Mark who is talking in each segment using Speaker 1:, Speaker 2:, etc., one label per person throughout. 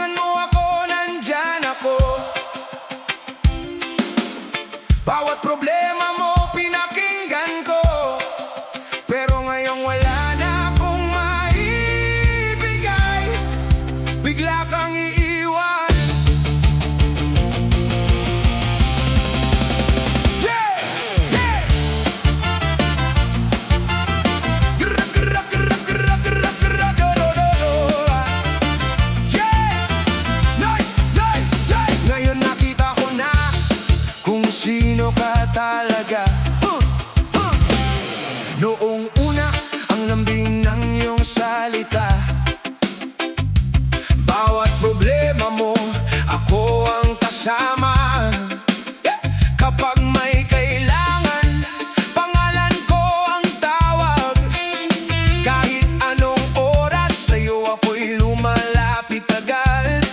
Speaker 1: kailangan mo ako, nandyan ako. Bawat problema mo, pinakinggan ko. Pero ngayong wala na akong maibigay, bigla kang iiwan. Yeah! Yeah! Gra, gra, gra, gra, gra, gra, do, do, do, do. Yeah! Nay, nay, nay! Ngayon nakita ko na kung sino ka talaga. Noong una, ang lambing ng iyong salita. Bawat problema mo, ako ang kasama. Kapag may kailangan, pangalan ko ang tawag. Kahit anong oras, sa'yo ako'y lumalapit agad.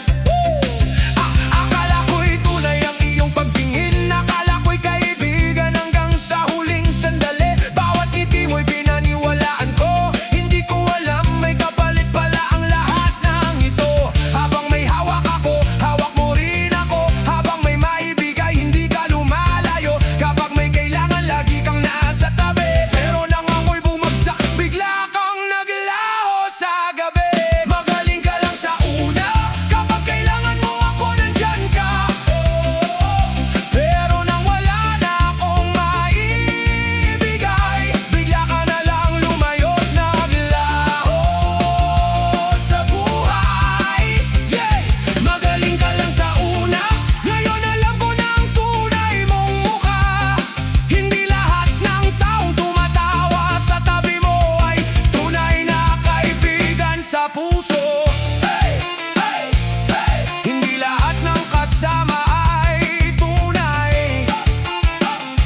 Speaker 1: Akala ko'y tunay ang iyong pagtingin. Akala ko'y kaibigan hanggang sa huling sandali. Bawat ngiti mo'y pinaniwalaan ko. Hindi ko alam may kapalit pala ang lahat ng ito. Habang may hawak ako, hawak mo rin ako. Habang may maibigay, hindi ka lumalayo. Kapag may kailangan, lagi kang nasa tabi. Pero nang ako'y bumagsak, bigla kang naglaho sa gabi. Magaling ka lang sa una, kapag kailangan mo ako, nandyan ka. Pero nang wala na akong maibigay, bigla ka na lang lumayo't naglaho sa buhay. Yeah! Magaling ka lang sa una, ngayon alam ko na ang tunay mong mukha. Hindi lahat ng taong tumatawa sa tabi mo ay tunay na kaibigan sa puso. Hey! Hey! Hey! Hindi lahat ng kasama ay tunay.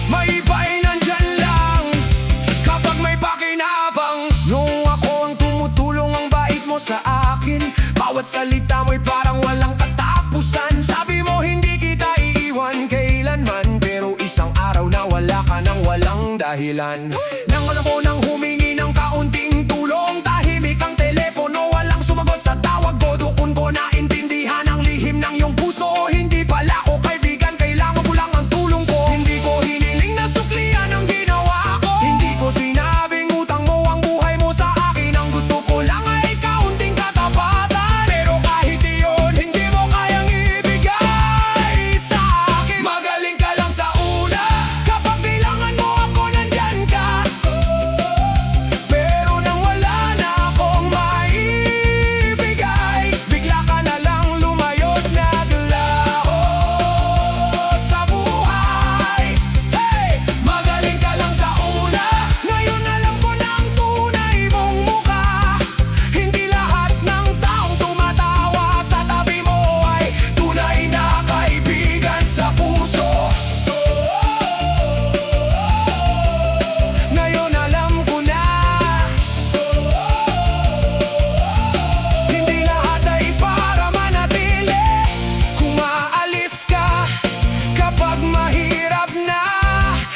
Speaker 1: May iba ay nandyan lang kapag may pakinabang. Noong ako ang tumutulong, ang bait mo sa akin. Bawat salita mo'y parang walang katapusan. Sabi mo hindi kita iiwan kailanman, pero isang araw na wala ka nang walang dahilan. Nang alam ko nang humingi ng kaunting tulong, tahimik ang telepono, walang sumagot sa tawag ko. Doon ko naintindihan ang lihim ng iyong puso. Hindi pala ko kaibigan, kailangan mo lang ang tulong ko. Hindi ko hiniling na suklian ang ginawa ko. Hindi ko sinabing utang mo ang buhay mo sa akin. Ang gusto ko lang ay kaunting katapatan. Pero kahit iyon, hindi mo kayang ibigay sa akin. Magaling ka lang sa una, kapag kailangan mo ako, nandyan ka. Pero nang wala na akong maibigay, bigla ka na lang lumayo't naglaho sa buhay. Hey! Magaling ka lang sa una, ngayon alam ko na ang tunay mong mukha. Hindi lahat ng taong tumatawa sa tabi mo ay tunay na kaibigan sa puso. Ngayon alam ko na hindi lahat ay para manatili. Kung aalis ka kapag mahirap na,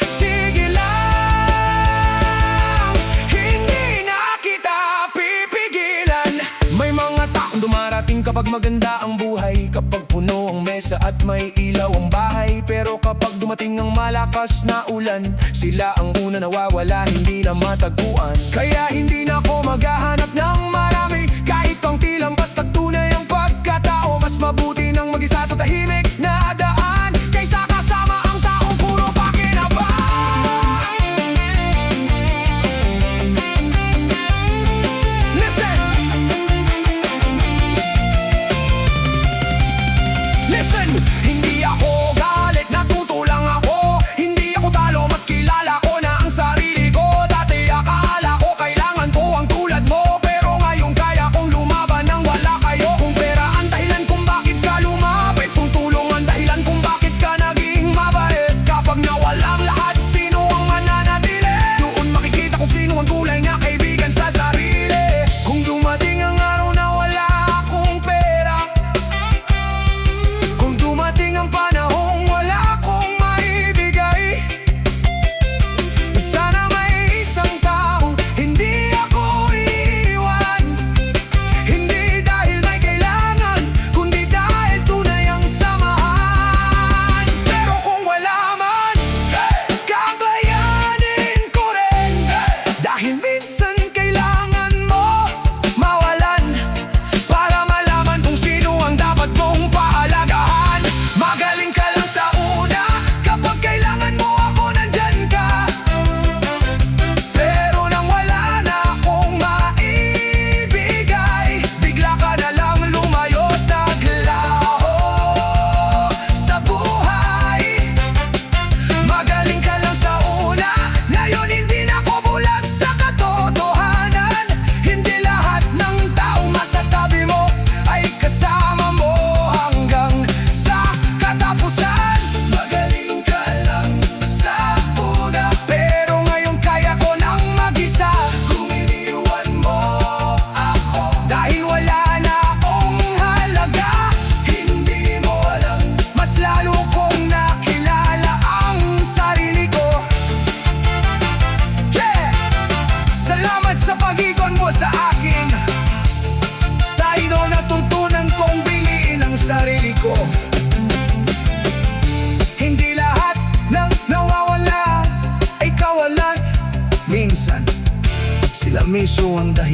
Speaker 1: sige lang, hindi na kita pipigilan. May mga taong dumarating kapag maganda ang buhay, kapag puno ang mesa at may ilaw ang bahay. Pero kapag dumating ang malakas na ulan, sila ang una nawawala, hindi na matagpuan. Kaya hindi na ako maghahanap ng marami, kahit kaunti lang basta tunay ang pagkatao. Mas mabuti nang mag-isa sa tahimik na daan, kaysa kasama ang taong puro pakinabang. Listen! Listen! Hindi ako galit, natuto lang ako. Hindi ako talo, mas kilala ko na ang sarili ko. Dati akala ko kailangan ko ang tulad mo, pero ngayon kaya kong lumaban nang wala kayo. Kung pera ang dahilan kung bakit ka lumapit, kung tulong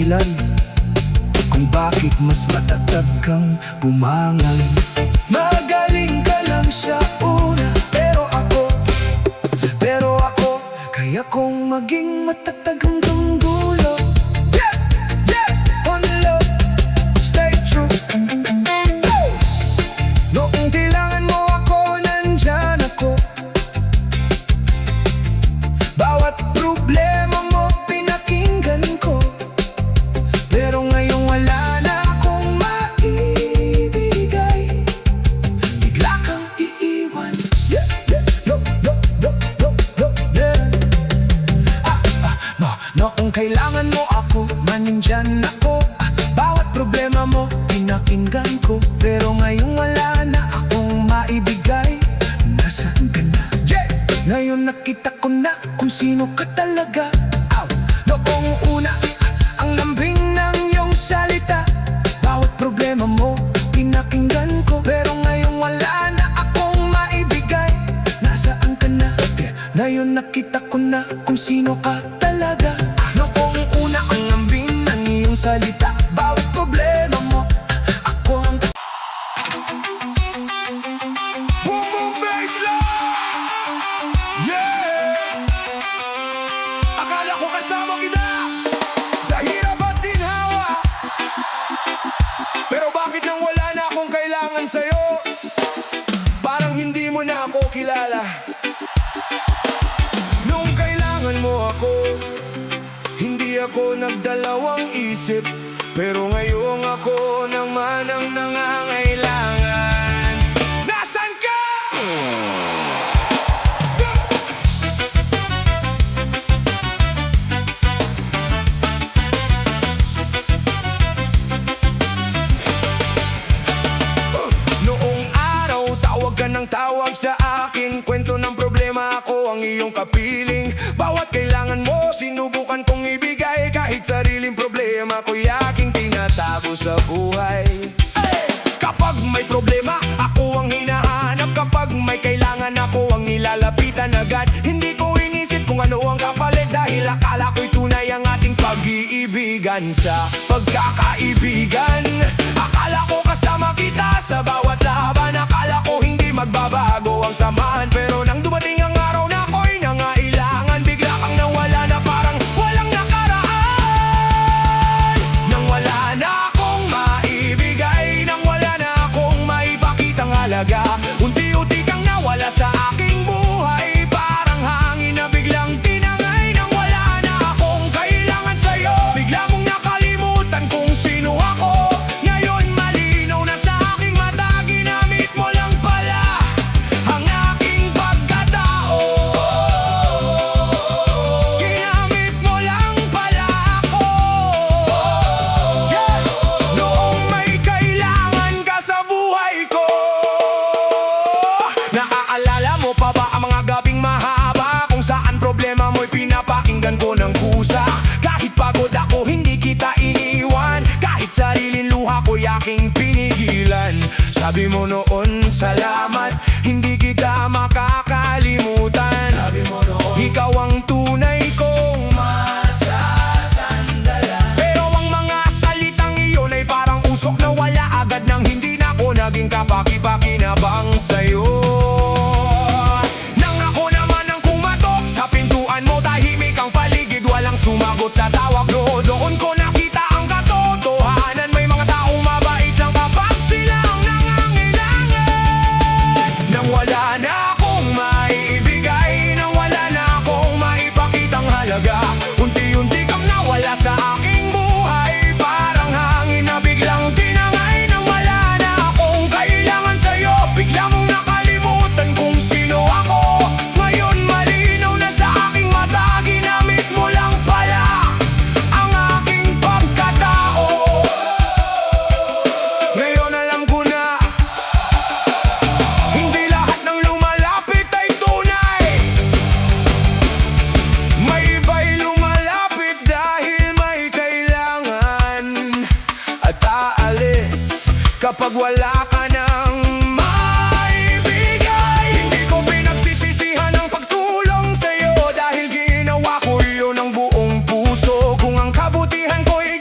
Speaker 1: dahilan kung bakit mas matatag kang bumangal. Magaling ka lang sa una, pero ako kaya kong maging matatag hanggang dulo. Yeah, yeah, on love, stay true. Noong kailangan mo ako, nandyan ako. Bawat problema mo, pinakinggan ko. Pero ngayong wala na akong maibigay, bigla kang iiwan. Yeah, yeah, no, no, no, no, no, yeah. Noong kailangan mo ako, nandyan ako. Bawat problema mo, pinakinggan ko. Pero ngayong wala na akong maibigay, nasaan ka na? Yeah! Ngayon nakita ko na kung sino ka talaga. Ow! Noong una, ang lambing ng iyong salita. Bawat problema mo, pinakinggan ko. Pero ngayong wala na akong maibigay, nasaan ka na? Yeah! Ngayon nakita ko na kung sino ka talaga. Noong una, ang lambing ng iyong salita. Bawat problema mo, ako ang boom boom bassline! Yeah! Akala ko kasama kita sa hirap at ginhawa, pero bakit nang wala na akong kailangan sa'yo, parang hindi mo na ako kilala. Nung kailangan mo ako, hindi ako nagdalawang isip. Pero ngayong ako naman ang nangangailangan. Nasaan ka? Noong araw, tawag ka ng tawag sa akin. Kwento ng problema, ako ang iyong kapiling. Bawat kailangan mo, sinubukan kong ibigay. Kahit sariling problema ko'y aking tinatago sa buhay. Hey! Kapag may problema, ako ang hinahanap. Kapag may kailangan, ako ang nilalapitan agad. Hindi ko inisip kung ano ang kapalit, dahil akala ko'y tunay ang ating pag-iibigan. Sa pagkakaibigan, akala ko kasama kita sa bawat laban. Akala ko hindi magbabago ang samahan. Pero nang dumating ang araw na ako'y nangailangan, bigla kang nawala na parang walang nakaraan. Nang wala na akong maibigay, nang wala na akong maipakitang halaga, unti-unti kang nawala sa aking buhay. Parang hangin na biglang tinangay. Nang wala na akong kailangan sa'yo, bigla mong nakalimutan kung sino ako. Ngayon malinaw na sa aking mata, ginamit mo lang pala ang aking pagkatao. Ginamit mo lang pala ako. Yeah! Noong may kailangan ka sa buhay ko, naaalala mo pa ba ang mga gabing mahaba, kung saan problema mo'y pinapakinggan ko ng kusa? Kahit pagod ako, hindi kita iniwan. Kahit sariling luha ko'y aking pinigilan. Sabi mo noon, salamat, hindi kita makakalimutan. Sabi mo noon, ikaw ang tunay kong masasandalan. Pero ang mga salitang iyon ay parang usok na wala agad, nang hindi na ako naging kapaki-pakinabang sa'yo. Nang ako naman ang kumatok sa pintuan mo, tahimik ang paligid, walang sumagot sa tawag mo. Doon ko nakita ang katotohanan, may mga taong mabait lang kapag sila ang nangangailangan. Nang wala na akong maibigay, nang wala na akong maipakitang halaga, unti-unti kang nawala sa aking buhay. Parang hangin na biglang tinangay. Nang wala na akong kailangan sa'yo, bigla mong nakalimutan kung sino ako. Ngayon malinaw na sa aking mata, ginamit mo lang pala ang aking pagkatao. Ngayon alam ko na, hindi lahat ng lumalapit ay tunay. May iba'y lumalapit dahil may kailangan, at aalis kapag wala ka nang maibigay. Hindi ko pinagsisisihan ang pagtulong sa'yo, dahil ginawa ko yun ng buong puso. Kung ang kabutihan ko'y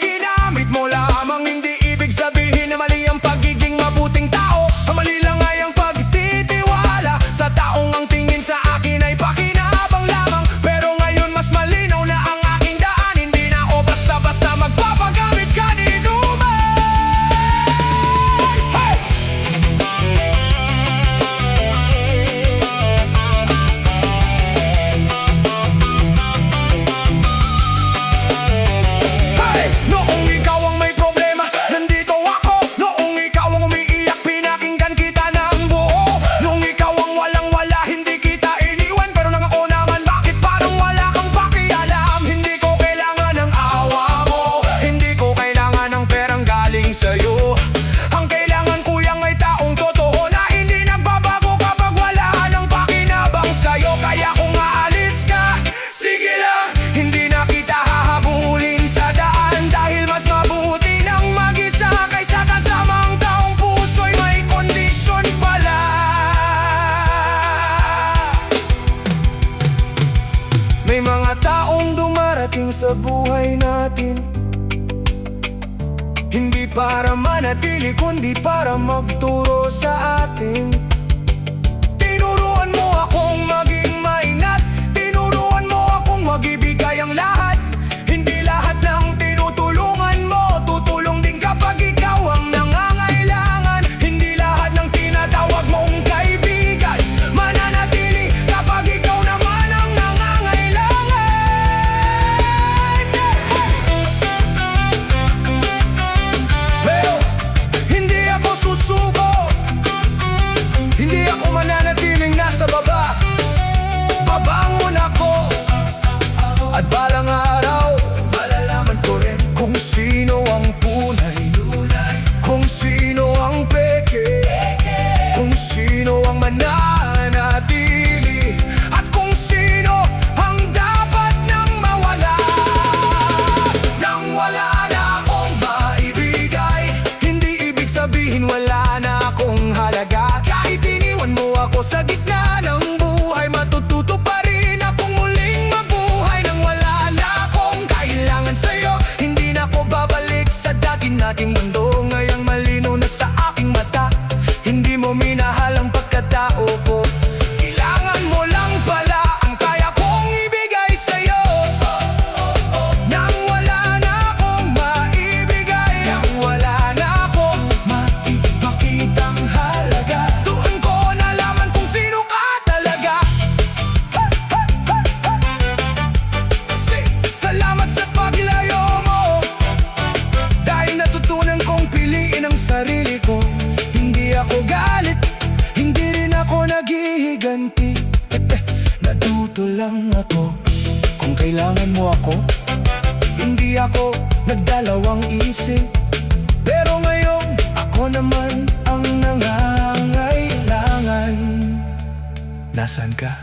Speaker 1: para manatili kundi para magturo sa atin. Tinuruan mo akong maging maingat, tinuruan mo akong mag-ibigay ang lahat. Hindi lahat ng tinutulungan mo tutulong din kapag ikaw ang nangangailangan. Hindi lahat ng tinatawag mong kaibigan mananatili kapag ikaw naman ang nangangailangan. Pero hindi ako susuko, hindi ako mananatiling nasa baba. Babangon ako, at balang araw malalaman ko rin kung sino ang tunay, kung sino ang peke, kung sino ang mananatili, at kung sino ang dapat nang mawala. Nang wala na akong maibigay, hindi ibig sabihin wala na akong halaga. Kahit iniwan mo ako sa gitna ng buhay, matututo pa rin akong muling mabuhay. Nang wala na akong kailangan sa'yo, hindi na ako babalik sa dati nating mundo. Ngayong malinaw na sa aking mata, hindi mo minahal ang pagkatao ko. Kailangan mo lang pala ang kaya kong ibigay sa'yo. Nang wala na akong maibigay, nang wala na akong maipakitang halaga, doon ko nalaman kung sino ka talaga. Salamat sa paglayo mo, dahil natutunan kong piliin ang sarili ko. Hindi ako galit, hindi rin ako naghihiganti. Natuto lang ako kung kailangan mo ako. Hindi ako nagdalawang isip, pero ngayon ako naman ang nangangailangan. Nasaan ka?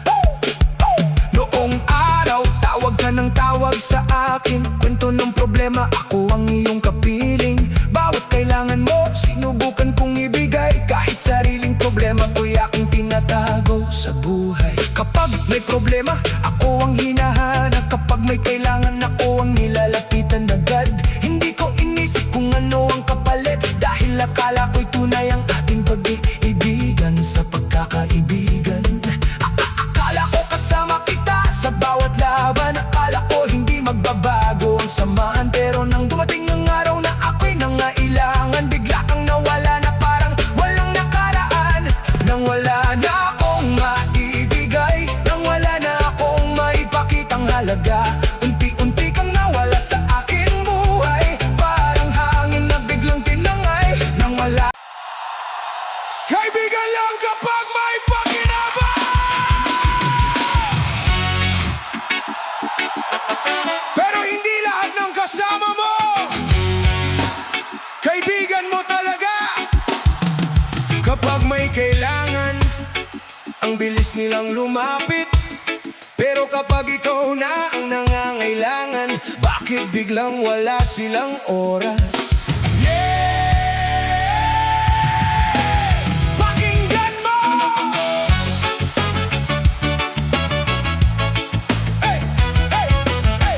Speaker 1: Noong araw, tawag ka ng tawag sa akin. Kwento ng problema, ako ang iyong kapiling. Bawat kailangan mo, sinubukan kong ibigay. Kahit sariling problema ko'y aking tinatago sa buhay. Kapag may problema, ako ang hinahanap. Kapag may kailangan, ako ang nilalapitan agad. Hindi ko inisip kung ano ang kapalit, dahil akala ko'y tunay ang ating pag-iibigan. Sa pagkakaibigan, akala ko kasama kita sa bawat laban. Akala ko hindi magbabago ang samahan, pero nang dumating ang araw na ako'y nangailangan, bigla kang nawala na parang walang nakaraan. Nang wala na akong maibigay, nang wala na akong maipakitang halaga, unti-unti kang nawala sa aking buhay. Parang hangin na biglang tinangay. Nang wala, kaibigan lang kapag may pakinabang. Pero hindi lahat ng kasama mo kaibigan mo talaga. Kapag may kailangan, ang bilis nilang lumapit. Pero kapag ikaw na ang nangangailangan, bakit biglang wala silang oras? Pakinggan mo! Hey! Hey! Hey!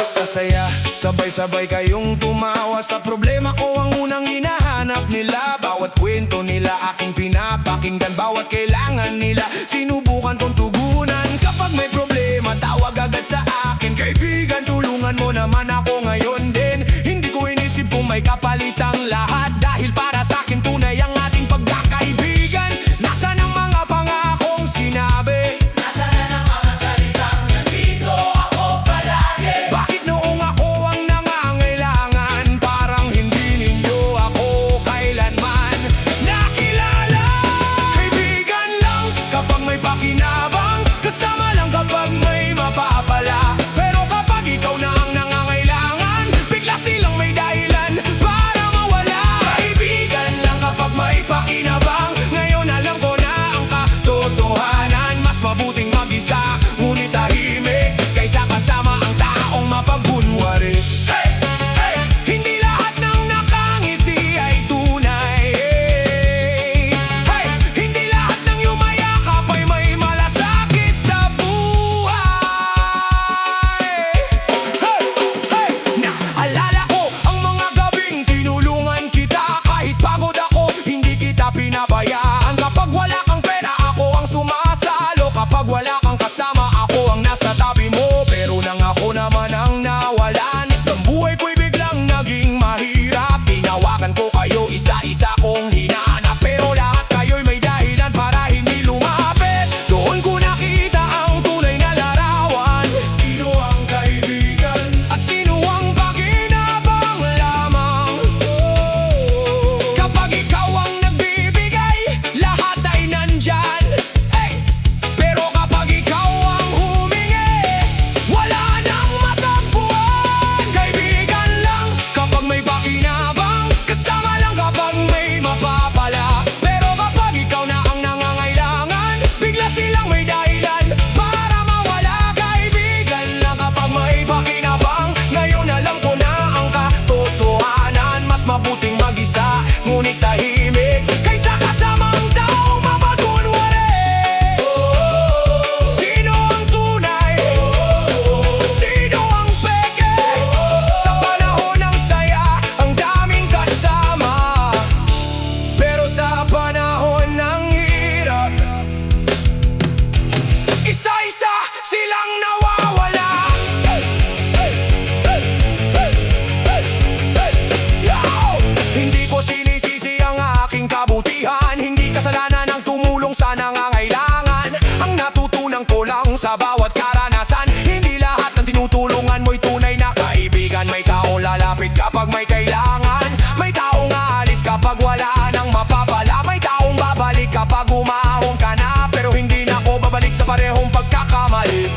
Speaker 1: Sasaya, sabay-sabay kayong tumawa sa problema ko. Ang unang hinahanap nila, bawat kwento nila aking pinapakinggan. Bawat kailangan nila, sinubukan kong tugunan. Kapag may problema, tawag agad sa akin. Kaibigan, tulungan mo naman ako ngayon din. Hindi ko inisip kung may kapalitang lahat, dahil para sa akin tunay ang ating pagkakaibigan. Nasaan ang mga pangakong sinabi? Nasaan ang mga salitang nandito ako palagi? Bakit noong ako ang nangangailangan, parang hindi ninyo ako kailanman nakilala? Kaibigan lang kapag may pakinabang, kasama lang kapag may mapapala. Pero kapag ikaw na ang nangangailangan, bigla silang may dahilan para mawala. mabuting mag-isa, ngunit tahimik kaysa kasama ang taong mapakunwari. Sino ang tunay? Sino ang peke? Sa panahon ng saya, ang daming kasama, pero sa panahon ng hirap, isa-isa silang nawawala. Hindi ko sinisisi ang aking kabutihan, hindi kasalanan ang tumulong sa nangangailangan. Ang natutunan ko lang sa bawat karanasan, hindi lahat ng tinutulungan mo'y tunay na kaibigan. May taong lalapit kapag may kailangan, may taong aalis kapag wala nang mapapala, may taong babalik kapag umahon ka na, pero hindi na ako babalik sa parehong pagkakamali.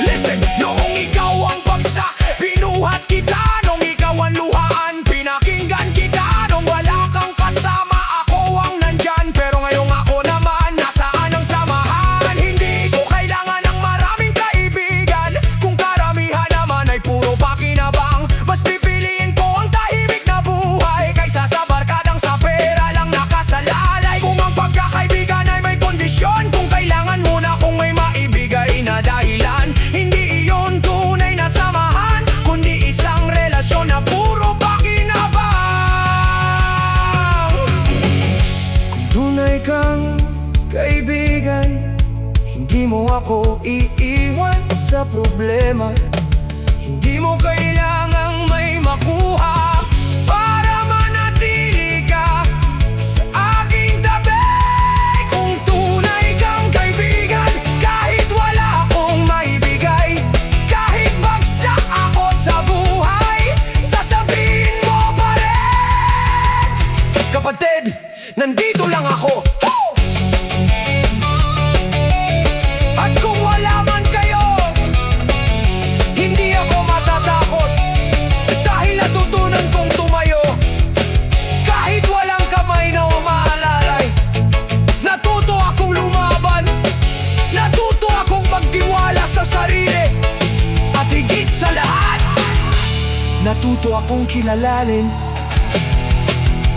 Speaker 1: Listen, noong ikaw ang bagsak, binuhat kita. Noong ikaw ang luhaan, pinakinggan kita. Noong wala kang kasama, ako ang nandyan. Pero ngayong ako naman, nasaan ang samahan? Hindi ko kailangan ng maraming kaibigan, kung karamihan naman ay puro pakinabang. Mas pipiliin ko ang tahimik na buhay kaysa sa barkadang sa pera lang nakasalalay. Kung ang pagkakaibigan ay may kondisyon, kung kailangan mo na kung may maibigay na dahilan, hindi iyon tunay na samahan, kundi isang relasyon na puro pakinabang. Kung tunay kang kaibigan, hindi mo ako iiwan sa problema. Hindi mo kailangang may makuha para manatili ka sa aking tabi. Kung tunay kang kaibigan, kahit wala akong maibigay, kahit bagsak ako sa buhay, sasabihin mo pa rin, kapatid, nandito lang ako. At kung wala man kayo, hindi ako matatakot, dahil natutunan kong tumayo kahit walang kamay na umaalalay. Natuto akong lumaban, natuto akong magtiwala sa sarili, at higit sa lahat, natuto akong kilalanin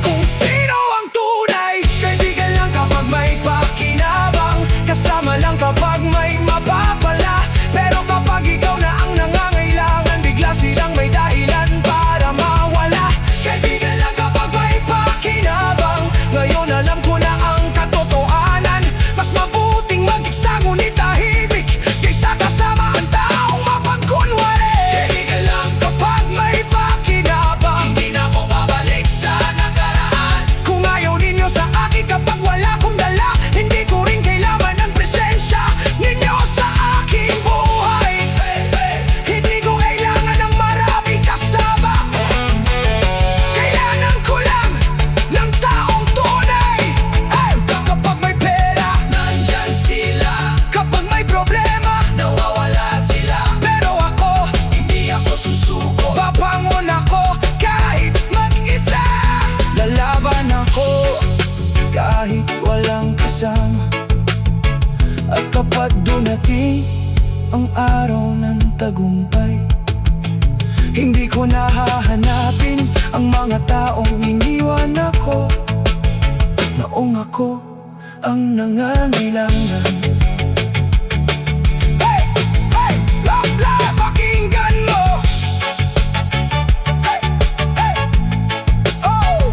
Speaker 1: kung sino ang tunay. Kaibigan lang kapag may pakinabang, kasama lang kapag may mapapala, pero kapag ikaw na ang nangangailangan, bigla silang may dahilan para mawala. Kaibigan lang kapag may pakinabang, ngayon alam ko na ang katotohanan. Mas mabuting mag-isa ngunit tahimik kaysa kasama ang taong mapagkunwari. Kaibigan lang kapag may pakinabang, hindi na ako babalik sa nakaraan. Kung ayaw ninyo sa akin kapag wala akong dala, hindi ko rin kailangan ang presensya ninyo sa aking buhay. Hindi ko kailangan ng maraming kasama, kailangan ko lang ng taong tunay. Kapag may pera, nandyan sila. Kapag may problema, nawawala sila. Pero ako, hindi ako susuko. Babangon ako kahit mag-isa. Lalaban ako kahit walang kasama. At kapag dumating ang araw ng tagumpay, hindi ko nahahanapin ang mga taong iniwan ako noong ako ang nangangailangan. Hey! Hey! Blah, blah! Pakinggan mo! Hey! Hey! Oh!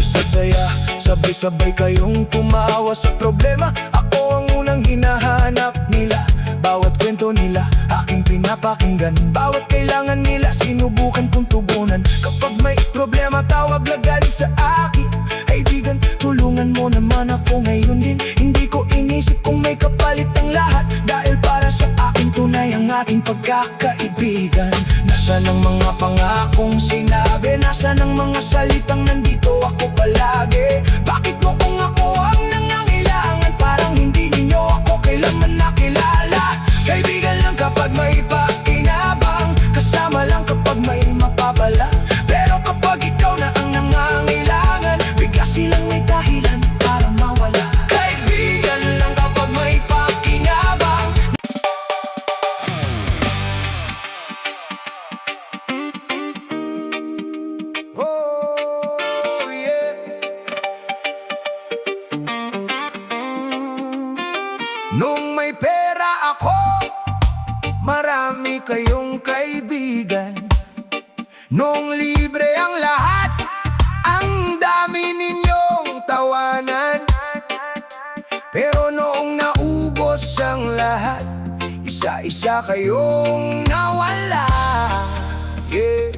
Speaker 1: Sa saya, sabay-sabay kayong tumawa sa problema. Ako ang unang hinahanap nila. Bawat kwento nila, aking pinapakinggan. Bawat kailangan nila, sinubukan kong tugunan. Kapag may problema, tawag agad sa akin. Kaibigan, tulungan mo naman ako ngayon din. Hindi ko inisip kung may kapalit ang lahat, dahil para sa akin tunay ang ating pagkakaibigan. Nasaan ang mga pangakong sinabi? Nasaan ang mga salitang nandito ako palagi? Bakit mo kung ako ang nangangailangan? Parang hindi ninyo ako kailanman nakilala. Kaibigan lang kapag may pakinabang, kasama lang kapag may mapapala. Pero kapag ikaw na ang nangangailangan, bigla silang may dahilan para mawala. Kaibigan lang kapag may pakinabang. marami kayong kaibigan. Noong libre ang lahat, ang dami ninyong tawanan. Pero noong naubos ang lahat, isa-isa kayong nawala. Yeah.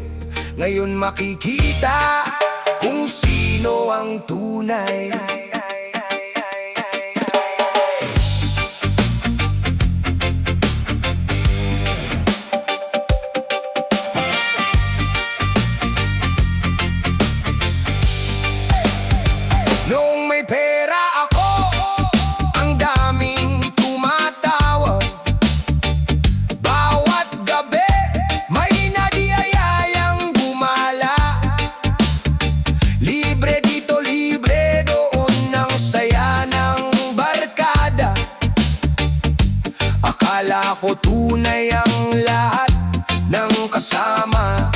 Speaker 1: Ngayon makikita kung sino ang tunay. Noong may pera ako, ang daming tumatawag. Bawat gabi, may nadiyayayang gumala. Libre dito, libre doon, ang saya ng barkada. Akala ko tunay ang lahat ng kasama.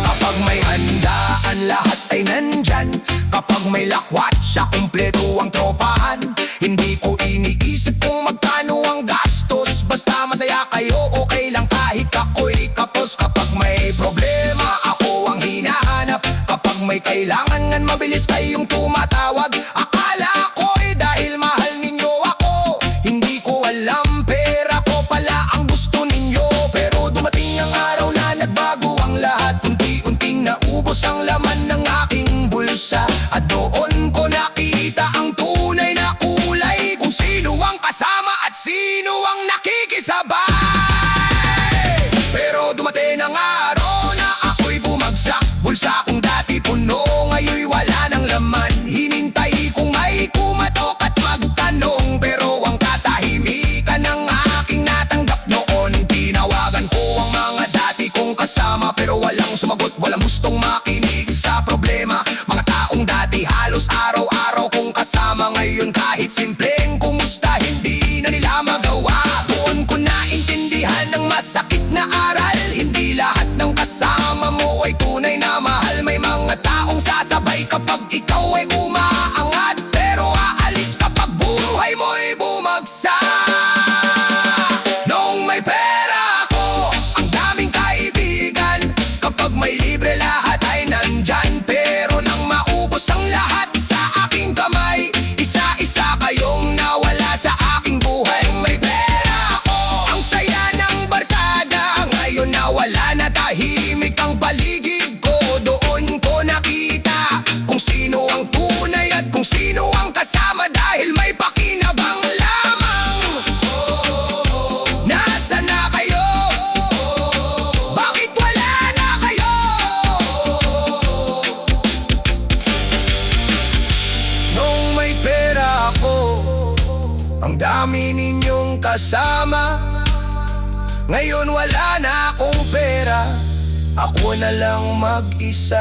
Speaker 1: Kapag may handaan, lahat ay nandyan. Kapag may lakwat, sa kumpleto ang tropahan. Hindi ko iniisip kung magkano ang gastos. Basta masaya kayo, okay lang kahit ako'y kapos. Kapag may problema, ako ang hinahanap. Kapag may kailangan, mabilis kayong tumatawag. Akala ko'y dahil mahal ninyo ako, hindi ko alam pera ko pala ang gusto ninyo. Pero dumating ang araw na nagbago ang lahat. Unti-unting naubos ang laman ng aking bulsa. At doon ko nakita ang tunay na kulay, kung sino ang kasama at sino ang nakikisabay. Pero dumating ang araw na ako'y bumagsak. Bulsa kong dati puno, ngayon'y wala ng laman. Hinintay kong may kumatok at magtanong, pero ang katahimikan ng aking natanggap noon. Tinawagan ko ang mga dati kong kasama, pero walang sumagot, walang gustong makinig sa problema. Mga taong dati halos araw-araw kong kasama, ngayon kahit simpleng kumusta hindi na nila magawa. Doon ko naintindihan ng masakit na aral, hindi lahat ng kasama mo ay tunay na mahal. May mga taong sasabay kapag ikaw ay umaangat, pero aalis kapag buhay mo'y bumagsak. Noong may pera ako, ang daming kaibigan. Kapag may libre, lahat ay nandyan. Pero nang maubos ang lahat sa aking kamay, isa-isa kayong nawala sa aking buhay. May pera ako, ang saya ng barkada. Ngayon nawala na, tahimik ang paligid ko. Doon ko nakita kung sino ang tunay at kung sino ang kasama, dahil may pakinabang lamang. Nasaan na kayo? Bakit wala na kayo? Nung may pera ako, ang dami ninyong kasama. Ngayon wala na akong pera, ako na lang mag-isa.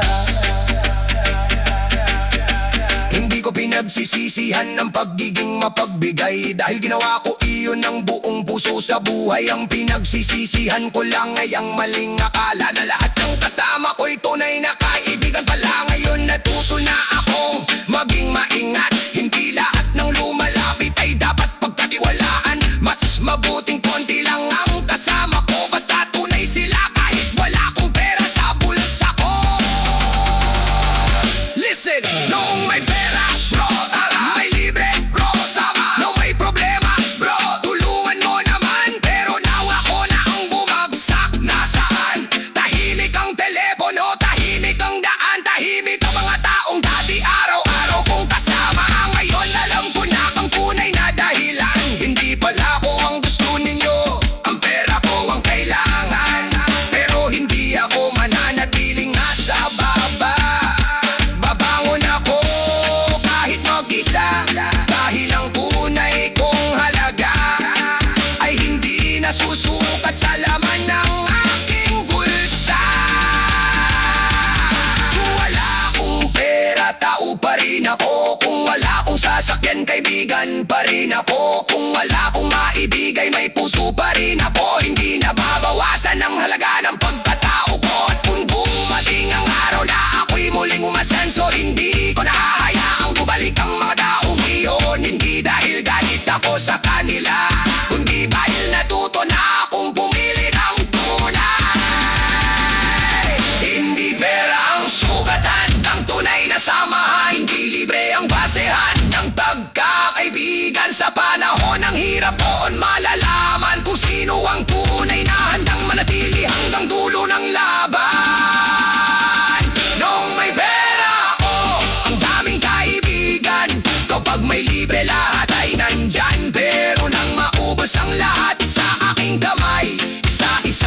Speaker 1: Hindi ko pinagsisisihan ng pagiging mapagbigay, dahil ginawa ko iyon ng buong puso sa buhay. Ang pinagsisisihan ko lang ay ang maling akala na lahat ng kasama ko'y tunay na kaibigan pala. Ngayon natuto na akong maging maingat, hindi lahat ng lumalapit ay dapat pagkatiwalaan. Mas mabuting konti lang ang kasama ko, basta tunay sila kahit wala akong pera sa bulsa ko. Listen, noong may pera, bro, may libre, bro, sama. Noong may problema, bro, tulungan mo naman. Pero nawa ko na ang bumagsak. Nasaan? Tahimik ang telepono, tahimik ang daan, tahimik ang mga taong dati araw-araw kong kasama. Ngayon alam ko na ang tunay na dahilan, hindi pala ko ang gusto ninyo, ang pera ko ang kailangan. Pero hindi ako mananatiling nasa baba. Babangon ako kahit mag-isa, dahil ang tunay kong halaga ay hindi nasusukat sa laman ng aking bulsa. Kung wala akong pera, tao pa rin ako. Kung wala akong sasakyan, kaibigan pa rin ako. Kung wala akong maibigay, may puso pa rin ako. Hindi nababawasan ang halaga ng pagkatao ko. At kung dumating ang araw na ako'y muling umasenso, hindi ko nahahayaang bumalik ang mga taong iyon. Hindi dahil galit ako sa kanila, kundi dahil natuto na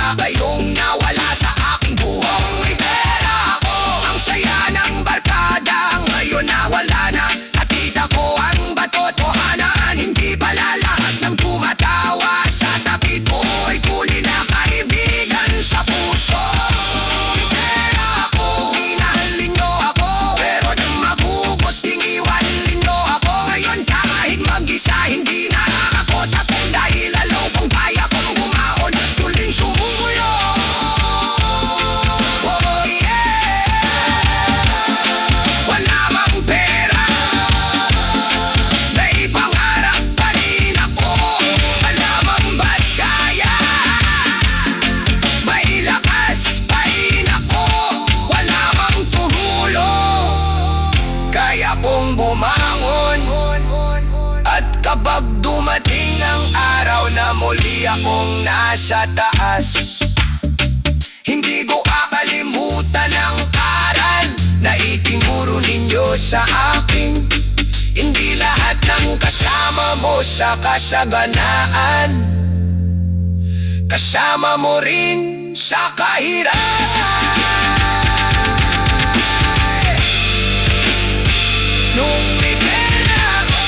Speaker 2: na kayong nawala sa aking buhok. May pera ako, ang saya ng barkada, ngayon nawala na. Nakita ko ang batotohanan, hindi pala lahat ng tumatawa sa tabi ko'y tunay na kaibigan sa puso. May pera ako, minahal ninyo ako, pero nang magubos iniwan ninyo ako. Ngayon kahit mag-isa hindi nakakakotak, dahil alaw kong kaya kong bumaon, tuling sumuyo. Oh yeah, wala mang pera, may pangarap pa rin ako. Malamang ba't kaya, may lakas pa rin ako. Wala mang tumulong, kaya kong bumangon. At kapag dumating ang araw na muli akong nasa taas, hindi ko kakalimutan ang aral na itinuro ninyo sa akin. Hindi lahat ng kasama mo sa kasaganaan, kasama mo rin sa kahirapan. Nung may pera ako,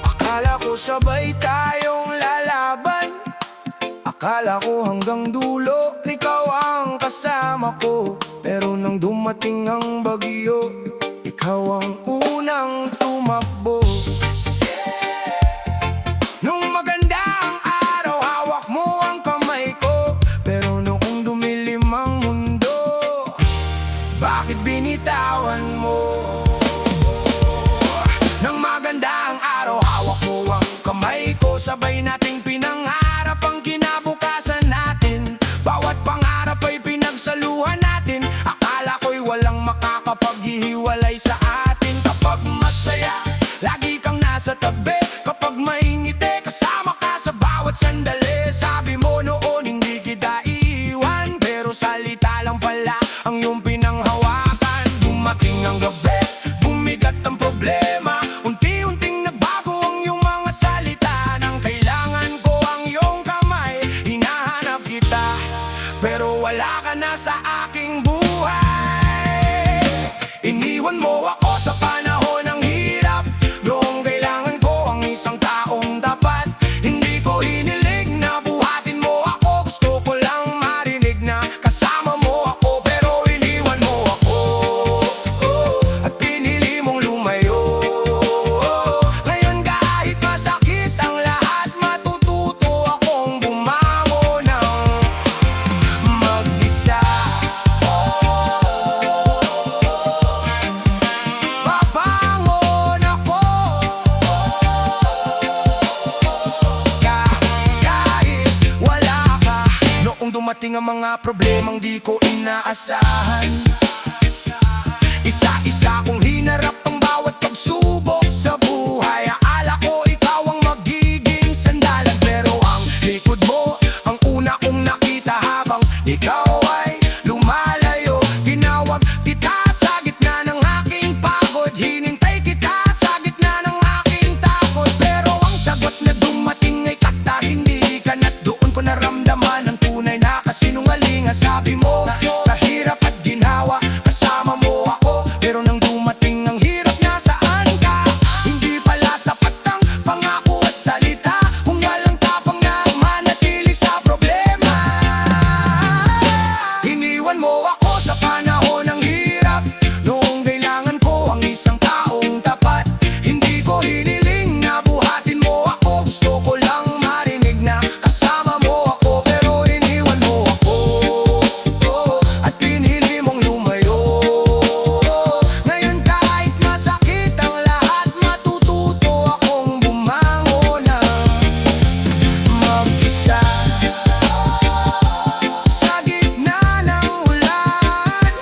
Speaker 2: akala ko sabay tayong lalaban, akala ko hanggang dulo ikaw ang kasama ko. Pero nang dumating ang bagyo, ikaw ang unang tumakbo. Nung maganda ang araw, hawak mo ang kamay ko. Pero noong dumilim ang mundo, bakit binitawan mo? Nang maganda ang araw, hawak mo ang kamay ko. Sabay nating pinangarap ang kinabukasan natin. Bawat pangarap ay pinagsaluhan natin. Akala ko'y walang makakapaghihiwalay sa atin. Kapag masaya, lagi kang nasa tabi. Kapag maingiti, kasama ka sa bawat sandali. Sabi mo noon hindi kita iiwan, pero salita lang pala ang iyong pinanghawakan. Dumating ang gabi, bumigat ang problema. Unti-unting nagbago ang iyong mga salita. Nang kailangan ko ang iyong kamay, hinahanap kita, pero wala ka na sa aking buhay. Iniwan mo ako sa panahon ng hirap, noong kailangan ko ang isang taong tapat. Hindi ko hiniling na buhatin mo ako, gusto ko lang marinig na kasama mo ako. Pero iniwan mo ako, at pinili mong lumayo. Ngayon kahit masakit ang lahat, matututo akong bumangon ng mag-isa. Babangon ako, kahit wala ka. Noong dumating ang mga problemang di ko inaasahan, isa-isa kong hinarap ang bawat pagsubok sa buhay. Akala ko ikaw ang magiging sandalan, pero ang likod mo ang una kong nakita habang ikaw ay lumalayo. Tinawag kita sa gitna ng aking pagod, hinintay kita sa gitna ng aking takot. Pero ang sagot na dumating ay takta, hindi ka na't doon ko naramdaman ang tunay na kasinungalingan. Sabi mo, sa hirap at ginhawa, kasama mo ako. Pero nang dumating ang hirap, nasaan ka? Hindi pala sapat ang pangako at salita, kung walang tapang na manatili sa problema. Iniwan mo ako sa panahon ng hirap, noong kailangan ko ang isang taong tapat. Hindi ko hiniling na buhatin mo ako, gusto ko lang marinig na kasama mo ako. Pero iniwan mo ako, at pinili mong lumayo. Ngayon kahit masakit ang lahat, matututo akong bumangon ng mag-isa. Sa gitna ng ulan,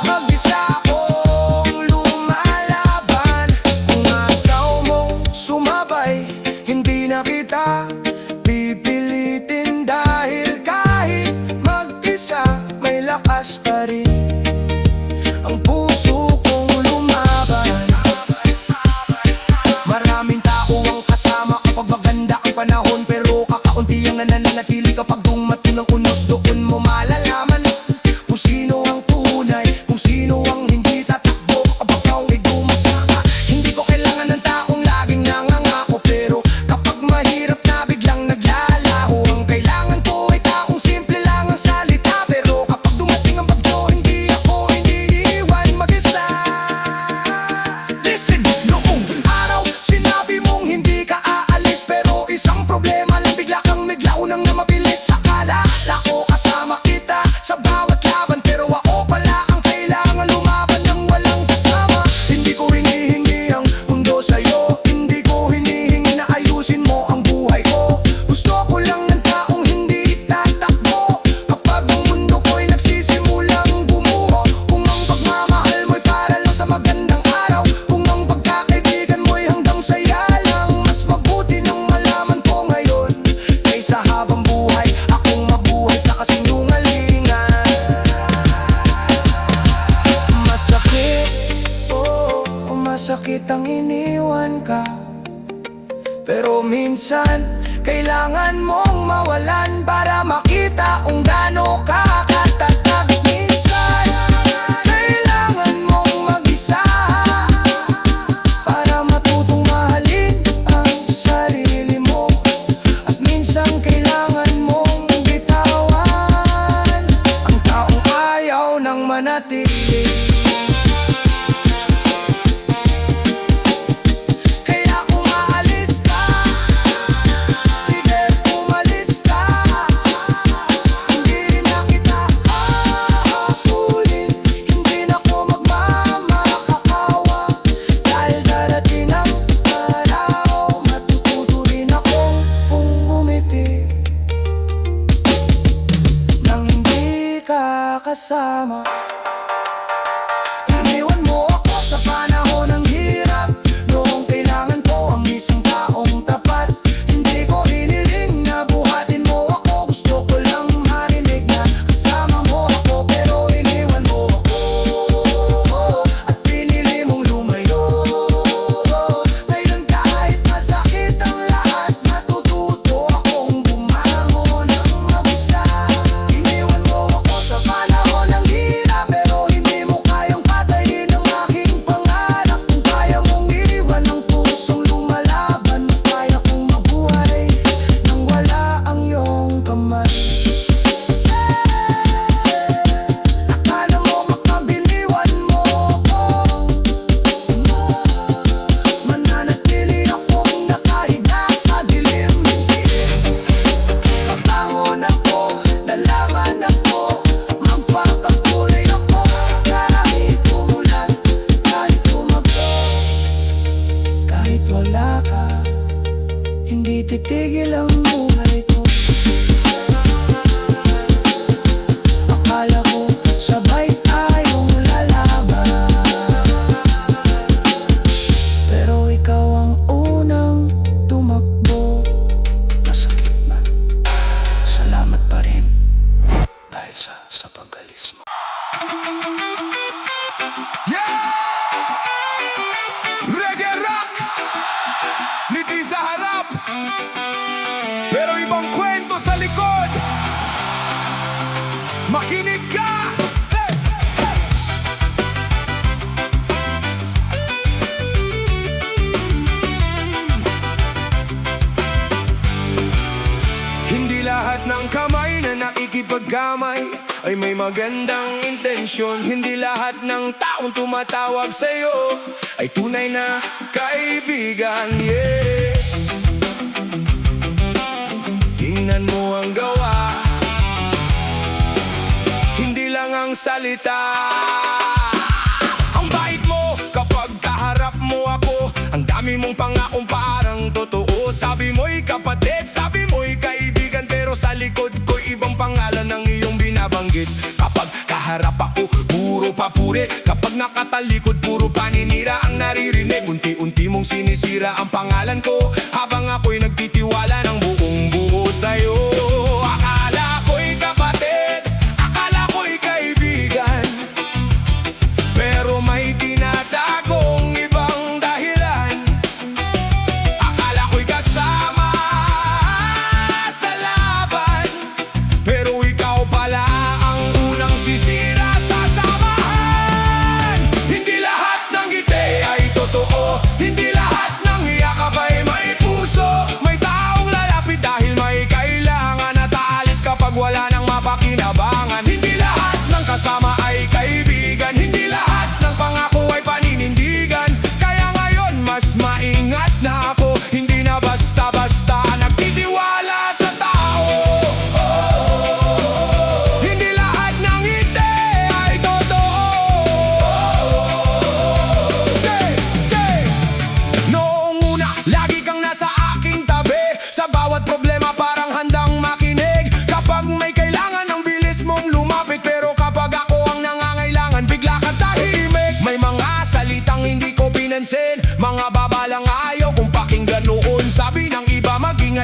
Speaker 2: mag-isa akong lumalaban. Kung agaw mong sumabay, hindi na kita panahon, pero kakaunti ang nananatili. Kapag dumating ang unos, doon mo malalaman kung sino ang tunay, kung sino ang hindi tatakbo. Kapag ikaw ay dumasaka, hindi ko kailangan ng taong laging nangangako, pero kapag mahirap na biglang naglalaho, ang kailangan ko ay taong simple lang ang salita. Pero kapag dumating ang bagyo, hindi ako iniiwan mag-isa. Listen, noong araw sinabi mong hindi ka aalis, pero isang problema lang, bigla kang naglaunang na mabilis. Akala ko kasama kita sa bawat laban, pero ako pala ang kailangan lumaban ng walang kasama. Hindi ko hinihingi ang mundo sa'yo, hindi ko hinihingi na ayusin mo ang buhay ko. Gusto ko lang ng taong hindi tatakbo kapag ang mundo ko'y nagsisimulang bumuho. Kung ang pagmamahal mo'y para lang sa magandang araw, kung ang pagkakaibigan mo'y hanggang saya lang, mas mabuti nang malaman ko ngayon, kaysa habang buhay akong mabuhay sa kasinungalingan. Masakit, oh, masakit ang iniwan ka, pero minsan kailangan mong mawalan para makita kung gaano ka katatag. Minsan kailangan mong mag-isa para matutong mahalin ang sarili mo, at minsan kailangan mong bitawan ang taong ayaw nang manatili. Kaya kung aalis ka, sige umalis ka. Hindi na kita hahabulin, hindi na ko magmamakaawa, dahil darating ang araw, matututo rin akong umiti nang hindi ka kasama. Iniwan mo ako sa panahon ng hirap, noong kailangan ko ang isang taong tapat. Hindi ko hiniling na buhatin mo ako, gusto ko lang marinig na kasama mo ako. Pero iniwan mo ako at pinili mong lumayo. Ngayon kahit masakit ang lahat, natututo akong bumangon ng mag-isa. Iniwan mo ako sa panahon ng hirap, pero hindi mo kayang patayin ang aking pangarap. Kung kaya mong iwan ang pusong lumalaban, mas kaya kong mabuhay nang wala ang iyong kamay. Akala mo makabiliwan mo ako, mananatili akong nakahiga sa dilim. Pabangon ako, lalaban ako, magpapatuloy ako, kahit umulan, kahit umagyo, kahit wala ka, hindi titigil ang buhay ko. Akala ko sabay tayong lalaban, pero ikaw ang unang tumakbo. Masakit man, salamat pa rin dahil sa pag-alis mo.
Speaker 1: Yeah! Reggae rock! Ngiti sa harap, pero ibang kwento sa likod. Makinig ka! Hey! Hey! Hindi lahat ng kamay na nakikipagkamay ay may magandang intensyon. Hindi lahat ng taong tumatawag sa'yo ay tunay na kaibigan. Yeah. Tingnan mo ang gawa, hindi lang ang salita. Ang bait mo kapag kaharap mo ako, ang dami mong pangakong parang totoo. Sabi mo'y kapatid, sabi mo'y kaibigan, pero sa likod ko'y ibang pangalan ang iyong binabanggit. Kapag kaharap ako, puro papuri. Kapag nakatalikod, puro paninira ang naririnig. Unti-unti mong sinisira ang pangalan ko, habang ako'y nagtitiwala ng buong buo sa'yo. Akala ko'y kapatid, akala ko'y kaibigan, pero may tinatagong ibang dahilan. Akala ko'y kasama,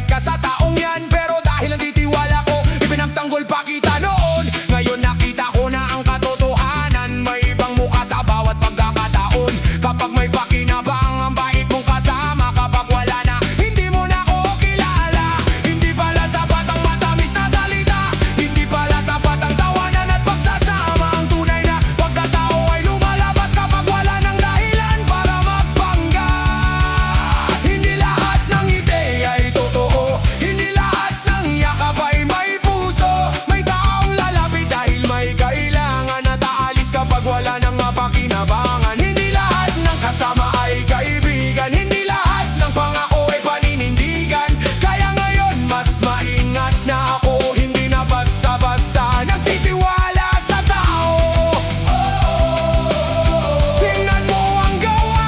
Speaker 2: ka sa taong yan. Pero dahil hindi tiwala ko, ipinagtanggol pa kita noon. Ngayon nakita ko na ang katotohanan, may ibang muka sa bawat pagkakataon. Kapag may pakinabang, ang bait mong kasama. Kapag wala na, hindi mo na ako kilala. Hindi pala sapat ang matamis na salita, hindi pala sapat ang tawanan at pagsasama. Ang tunay na pagkatao ay lumalabas kapag wala ng dahilan para magpangga. Hindi lahat ng ngiti ay totoo, hindi lahat ng yakap ay may puso. May taong lalapit dahil may kailangan at aalis kapag wala nang mapakinabangan. Hindi lahat ng kasama ay kaibigan, hindi lahat ng pangako ay paninindigan. Kaya ngayon mas maingat na ako, hindi na basta-basta nagtitiwala sa tao. Tingnan mo ang gawa,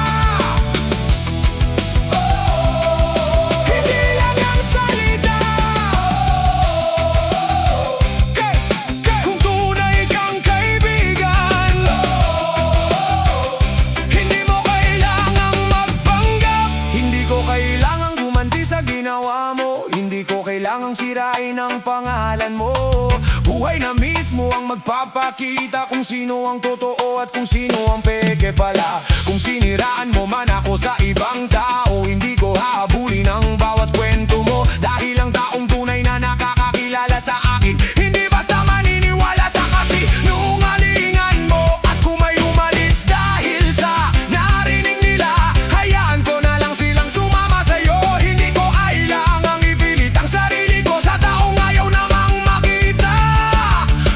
Speaker 2: hindi lang ang salita. Kung tunay kang kaibigan, hindi mo kailangang magpanggap. Hindi ko kailangang gumanti sa ginawa mo, hindi ko kailangang sirain ang pangalan mo. Buhay na mismo ang magpapakita kung sino ang totoo at kung sino ang peke pala. Kung siniraan mo man ako sa ibang tao, hindi ko hahabulin ang bawat kwento mo. Dahil ang taong tunay na nakakakilala sa akin, hindi basta maniniwala sa kasinungalingan mo. At kung may umalis dahil sa narinig nila, hayaan ko na lang silang sumama sa'yo. Hindi ko kailangang ipilit ang sarili ko sa taong ayaw namang makita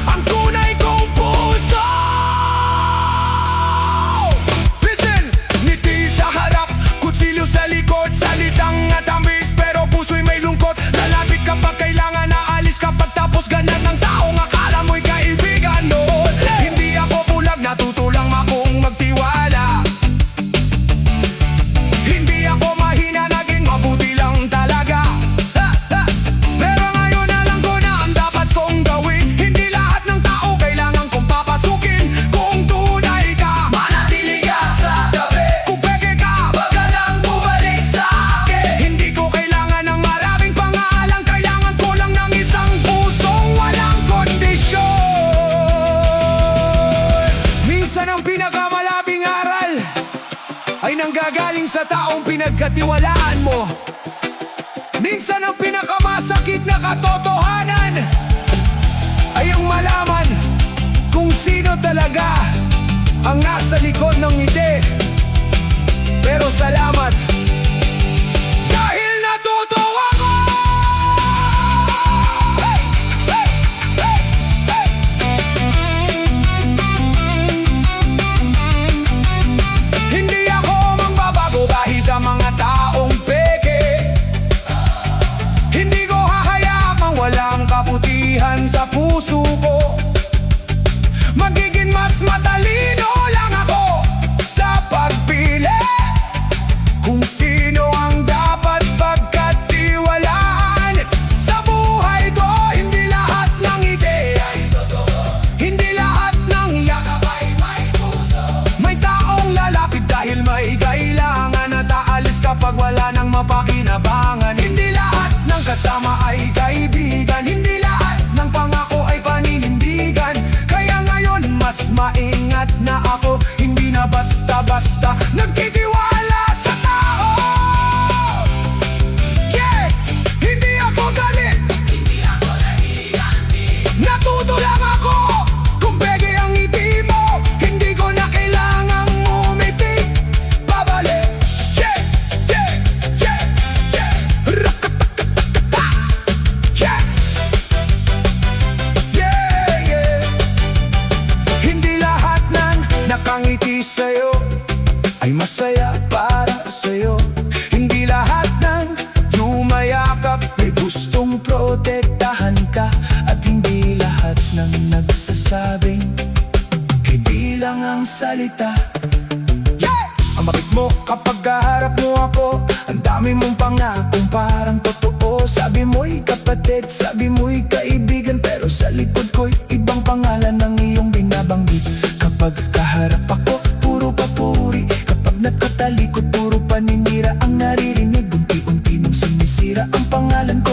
Speaker 2: ang tunay kong puso. Listen! Ngiti sa harap, kutsilyo sa likod, salitang matamis pero puso'y may lungkot. Lalapit kapag kailangan, naalis kapag tapos ganat ng taong akala mo'y kaibigan noon. Hindi ako bulag, natuto lang akong magtiwala. Hindi ako mahina, naging mabuti lang talaga. Pero ngayon alam ko na ang dapat kong gawin. Hindi lahat ng tao kailangan kong papasukin. Kung tunay ka, manatili ka sa tabi. Kung peke ka, wag ka lang bumalik sa akin. Hindi ko kailangan ng maraming pangalan, kailangan ko lang ng isang pusong walang kondisyon. Minsan ang pinakamalabing aral ay nanggagaling sa taong pinagkatiwalaan mo. Minsan ang pinakamasakit na katotohanan ay ang malaman kung sino talaga ang nasa likod ng ngiti. Pero salamat dahil natuto ako. Hey! Hey! Hey! Hey! Hindi ako magbabago dahil sa mga taong peke. Hindi ko hahayaang walang kabutihan sa puso ko. Magiging mas matalino lang ako sa pagpili kung sino ang dapat pagkatiwalaan sa buhay ko. Hindi lahat ng ngiti ay totoo, hindi lahat ng yakap ay may puso. May taong lalapit dahil may kailangan at aalis kapag wala nang mapakinabangan. Hindi lahat ng kasama ay kaibigan, hindi lahat ng pangako ay paninindigan. Kaya ngayon mas maingat na ako, hindi na basta-basta nagtitiwala sa tao. Yeah! Hindi ako galit, hindi ako nahihiyanti. Natuto lang ako kung peke ang ngiti mo. Hindi ko na kailangang umiti pabalik. Yeah! Yeah! Yeah! Yeah! Rakatakataka! Yeah! Yeah! Yeah! Hindi lahat ng nakangiti sa'yo ay masaya para sa'yo. Hindi lahat ng yumayakap ay gustong protektahan ka. At hindi lahat ng nagsasabing kaibilang ang salita. Yeah! Ang bakit mo kapag kaharap mo ako, ang dami mong pangakong parang totoo. Sabi mo'y kapatid, sabi mo'y kaibigan, pero sa likod ko'y ibang pangalan ng iyong binabanggit. Kapag kaharap ako, puro papuri. Kapag nakatalikod, puro paninira ang naririnig. Unti-unti nung sinisira ang pangalan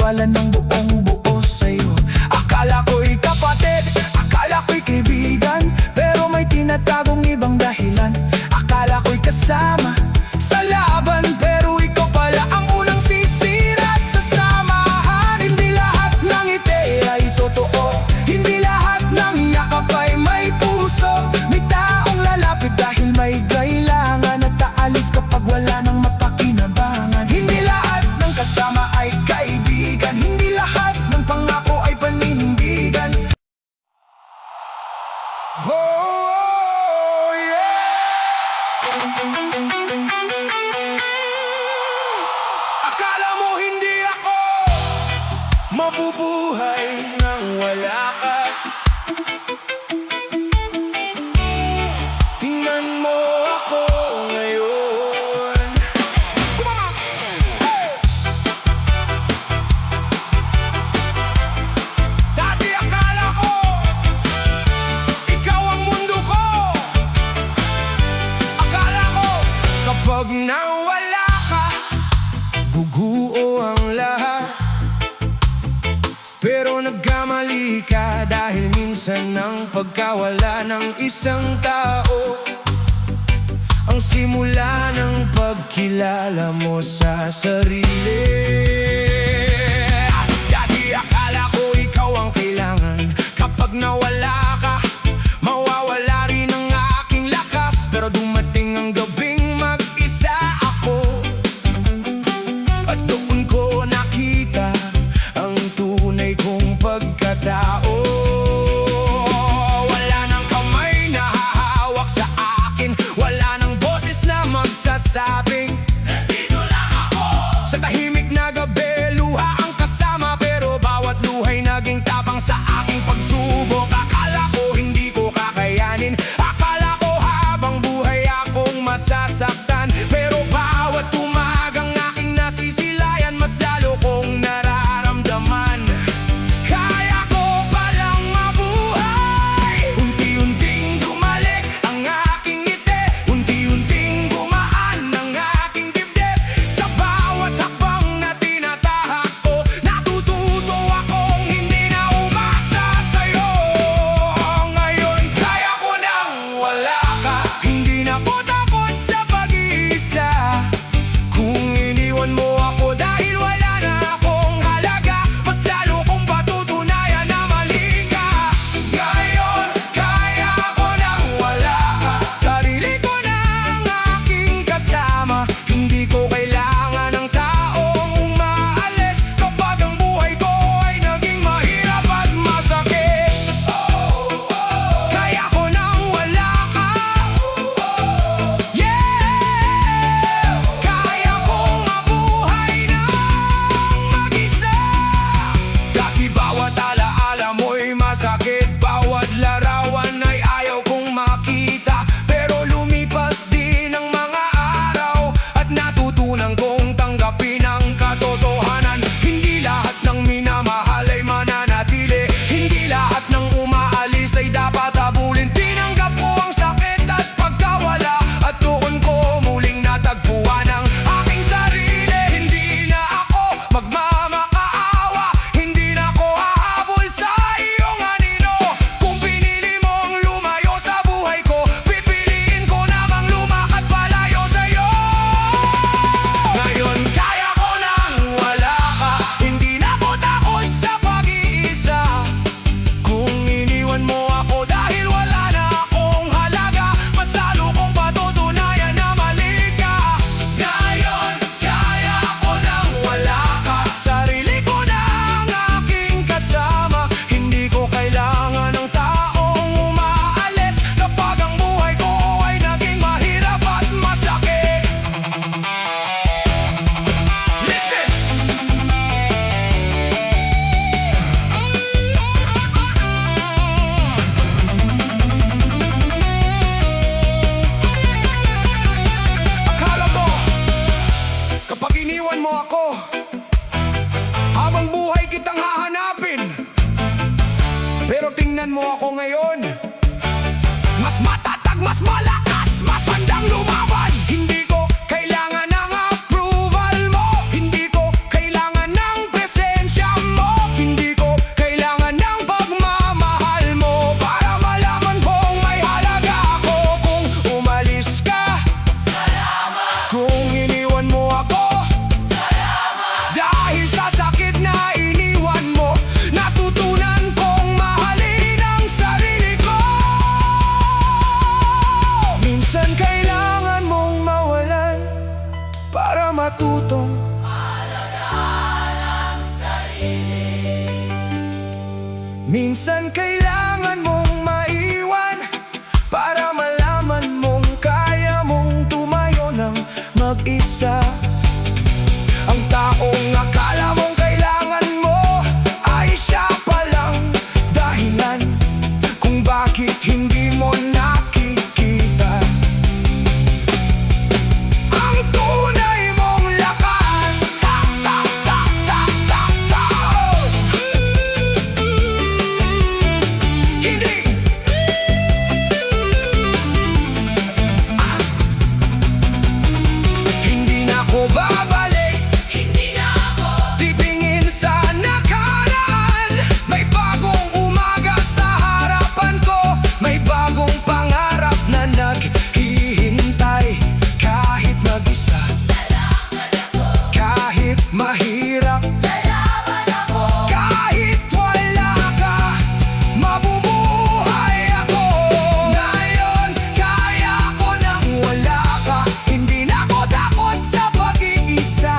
Speaker 2: nagtitiwala ng buong buo sa'yo. Akala ko'y kapatid, akala ko'y kaibigan, pero may tinatagong ibang dahilan. Akala ko'y kasama sa laban, pero ikaw pala ang unang sisira sa samahan. Hindi lahat ng ngiti ay totoo, hindi lahat ng yakap ay may puso. May taong lalapit dahil may kailangan, at aalis kapag wala nang mapakinabangan. Hindi lahat ng kasama ay kaibigan, hindi lahat ng pangako ay paninindigan. Oh, yeah! Akala mo hindi ako mabubuhay nang wala ka. Tingnan mo ako ngayon. Kumama! Hey! Dati akala ko ikaw ang mundo ko. Akala ko kapag nawala ka, buguo ang lahat. Pero nagkamali ka dahil minsan ang pagkawala ng isang tao ang simula ng pagkilala mo sa sarili. Dati akala ko ikaw ang kailangan, kapag nawala ka, mawawala rin ang aking lakas. Pero dumating ang gabing mag-isa ako, at doon ko nakita ang tunay kong pagkatao. Wala nang kamay na hahawak sa akin, wala nang boses na magsasabing nandito lang ako. Sa tahimik na gabi, luha ang kasama, pero bawat luha'y naging tapang sa aking pagsubok. Akala ko hindi ko kakayanin, akala ko habang buhay akong masasaktan, pero bawat umagang aking nasisilayan, mas lalo kong nararamdaman. Kaya ko palang mabuhay. Unti-unting bumalik ang aking ngiti, unti-unting gumaan ang aking dibdib. Sa bawat hakbang na tinatahak ko, natututo akong hindi na umasa sa'yo. Ngayon kaya ko nang wala ka, hindi na ko takot sa pag-iisa. Kung iniwan mo ako dahil wala na akong halaga, mas lalo kong patutunayan na mali ka. Ngayon kaya ko nang wala ka, sarili ko na ang aking kasama. Hindi ko kailangan ng taong umaalis kapag ang buhay ko ay naging mahirap at masakit. Kaya ko nang wala ka, yeah! Kaya kong mabuhay nang mag-isa. Dati bawat alaala mo'y masakit, bawat larawan ay ayaw kong makita. Pero lumipas din ang mga araw, at natutunan kong tanggapin ang katotohanan. Hindi lahat ng minamahal ay mananatili, hindi lahat ng umaalis ay dapat habulin. Tinanggap ko ang sakit at pagkawala, at doon ko muling natagpuan ang aking sarili. Hindi na ako magmamakaawa, hindi na ako hahabol sa iyong anino. Kung pinili mong lumayo sa buhay ko, pipiliin ko namang lumakad palayo sa'yo. Ngayon kaya ko nang wala ka, hindi na ako takot sa pag-iisa. Kung iniwan mo ako dahil wala na akong halaga, mas lalo kong patutunayan na mali ka. Ngayon kaya ko nang wala ka, sarili ko na ang aking kasama. Hindi ko kailangan ng taong umaalis kapag ang buhay ko ay naging mahirap at masakit. Listen! Akala mo kapag iniwan mo ako, habang buhay kitang hahanapin. Pero tingnan mo ako ngayon, mas matatag, mas malakas, mas handang lumaban. Hindi ko kailangan ng approval mo, hindi ko kailangan ng presensya Minsan kailangan mong maiwan para malaman mong kaya mong tumayo ng mag-isa. Ang taong akala mong kailangan mo ay siya palang dahilan kung bakit hindi mo nakikita ang tunay mong lakas. Tak, tak, tak, tak, tak, tak. Hindi Hindi na ako babalik, tipingin sa nakaraan. May bagong umaga sa harapan ko, may bagong pangarap na naghihintay. Kahit mag-isa, kahit mahirap, kahit wala ka, mabubuhay ako. Ngayon, kaya ko nang wala ka. Hindi na ako takot sa pag-iisa.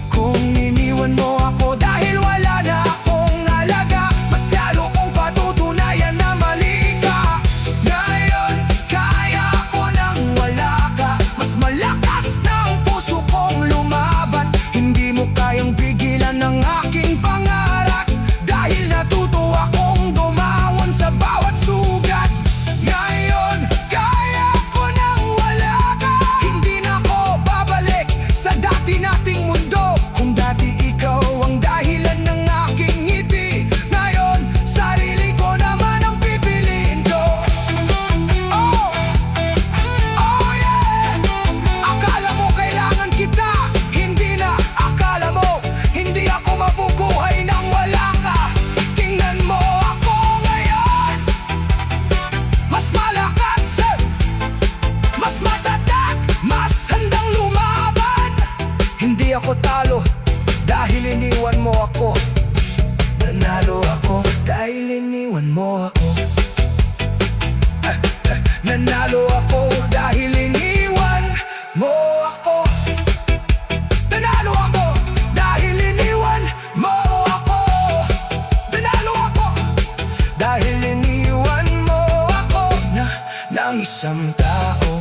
Speaker 2: Kung iniwan mo ako dahil wala na akong halaga, mas lalo kong patutunayan na mali ka. Ngayon, kaya ko nang wala ka. Mas malakas ng puso kong lumaban. Hindi mo kayang pigilan ng aking pangarap, dahil natuto akong dumawon sa bawat sugat. Ngayon, kaya ko nang wala ka. Hindi na ako babalik sa dati nating mundo. Kung dati ikaw ang dahilan ng aking ngiti, ngayon, sarili ko naman ang pipiliin ko. Oh, oh yeah. Akala mo kailangan kita, hindi na. Akala mo hindi ako mabubuhay nang wala ka. Tingnan mo ako ngayon, mas malakas, mas matatag, mas handang lumaban. Hindi ako talo dahil iniwan mo ako. Nanalo ako dahil iniwan mo ako. Nanalo ako dahil iniwan mo ako. Nanalo ako dahil iniwan mo ako. Nanalo ako dahil iniwan mo ako. Ng isang tao,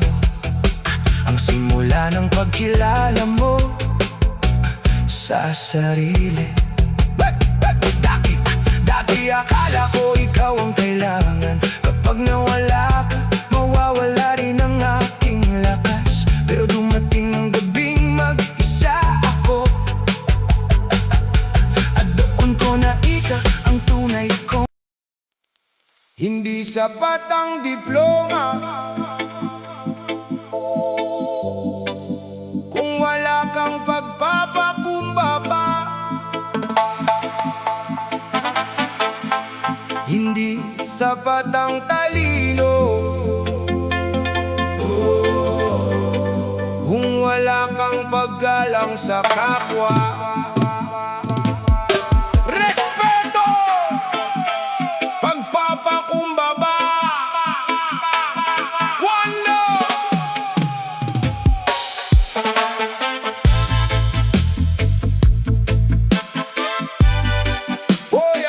Speaker 2: ang simula ng pagkilala mo sa sarili. Dati akala ko ikaw ang kailangan. Kapag nawala ka, mawawala rin ang aking lakas. Pero dumating ang gabing mag-isa ako, at doon ko nakita ang tunay ko. Hindi sapat ang diploma kung wala kang pagpapakumbaba. Hindi sapat ang talino kung wala kang paggalang sa kapwa. Respeto, pagpapakumbaba, one love. Boy,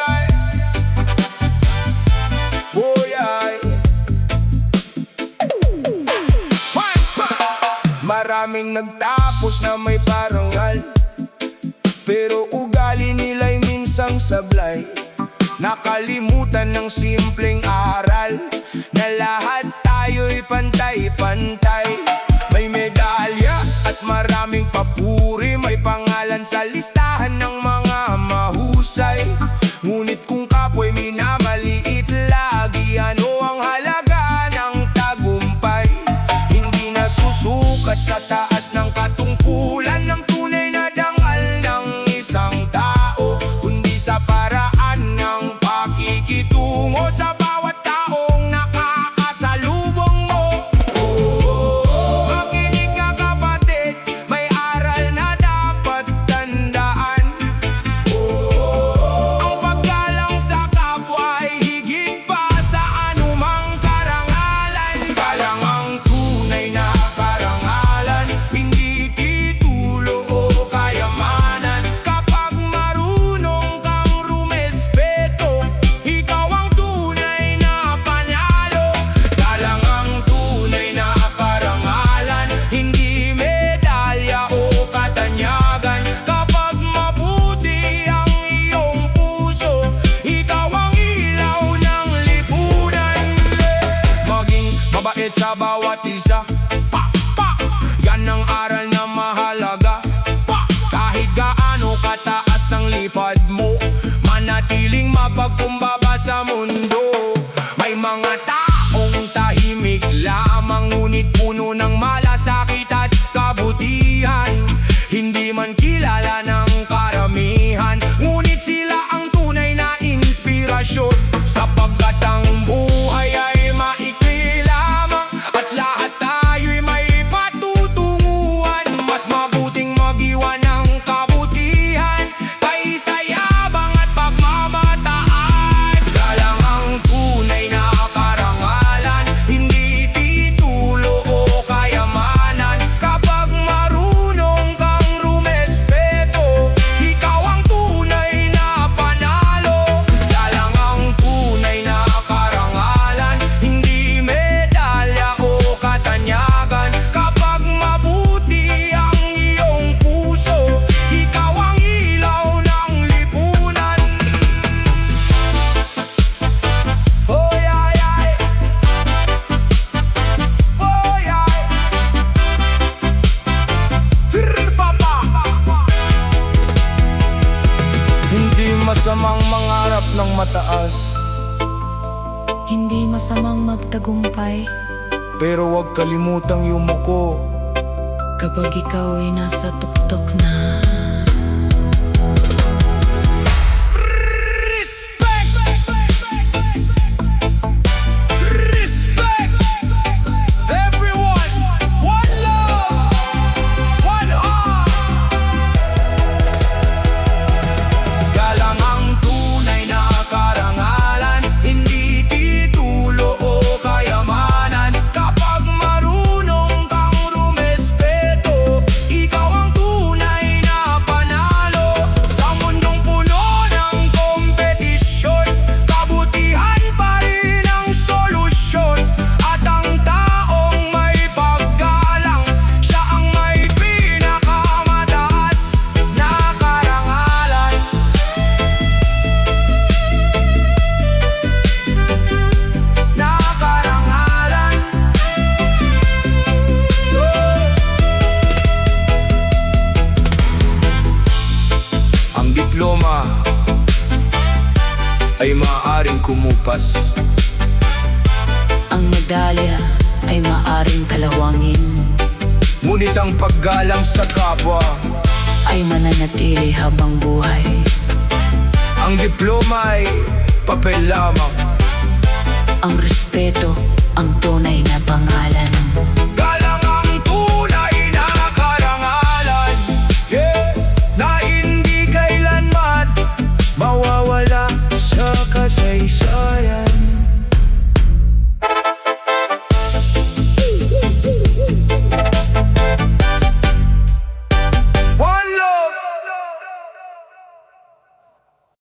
Speaker 2: maraming nagtapos na may parangal, pero ugali nila'y minsang sablay. Nakalimutan ng simpleng aral na lahat tayo'y pantay-pantay. May medalya at maraming papuri, may pangalan sa listahan ng mga mahusay. Ngunit kung kapwa'y minamaliit lagi, ano ang halaga ng tagumpay? Hindi nasusukat sa taas ng katungkulan ng tunay na dangal ng isang tao, kundi sa paraan ng pakikitungo sa bawat taong nakakasalubong mo. Makinig ka kapatid, may aral na dapat tandaan. sa bawat isa. Yan ang aral na mahalaga. Kahit gaano kataas ang lipad mo, manatiling mapagkumbaba sa mundo. May mga taong tahimik lamang, ngunit puno ng malasakit at kabutihan. Hindi man kilala ng karamihan, ngunit sila ang tunay na inspirasyon. Sapagkat ang buhay ay maikli lamang, at lahat tayo'y may patutunguhan. Mas mabuting mag-iwan ng kabutihan kaysa yabang at pagmamataas. Galang ang tunay na karangalan, hindi titulo o kayamanan. Kapag marunong kang rumespeto, ikaw ang tunay na panalo. Galang ang tunay na karangalan, hindi medalya o katanyagan. Kapag mabuti ang iyong puso, ikaw ang ilaw ng lipunan. Hoy ay ay, hoy ay, papa. Hindi masamang mangarap ng mataas,
Speaker 3: Hindi masamang magtagumpay
Speaker 2: pero huwag kalimutang yumuko.
Speaker 3: kapag ikaw ay nasa tuktok na.
Speaker 2: Respect! Respect! Everyone! One love! One heart! Galang ang tunay na karangalan, hindi titulo o kayamanan. Kapag marunong kang rumespeto, ikaw ang tunay na panalo. Sa mundong puno ng kompetisyon, kabutihan pa rin ang solusyon. At ang taong may paggalang, siya ang may pinakamataas na karangalan. Na karangalan. Ang diploma ay maaaring kumupas,
Speaker 3: Ang medalya ay maaring kalawangin,
Speaker 2: ngunit ang paggalang sa kapwa,
Speaker 3: ay mananatili habang buhay.
Speaker 2: ang diploma ay papel lamang.
Speaker 3: Ang respeto ang tunay na pangalan.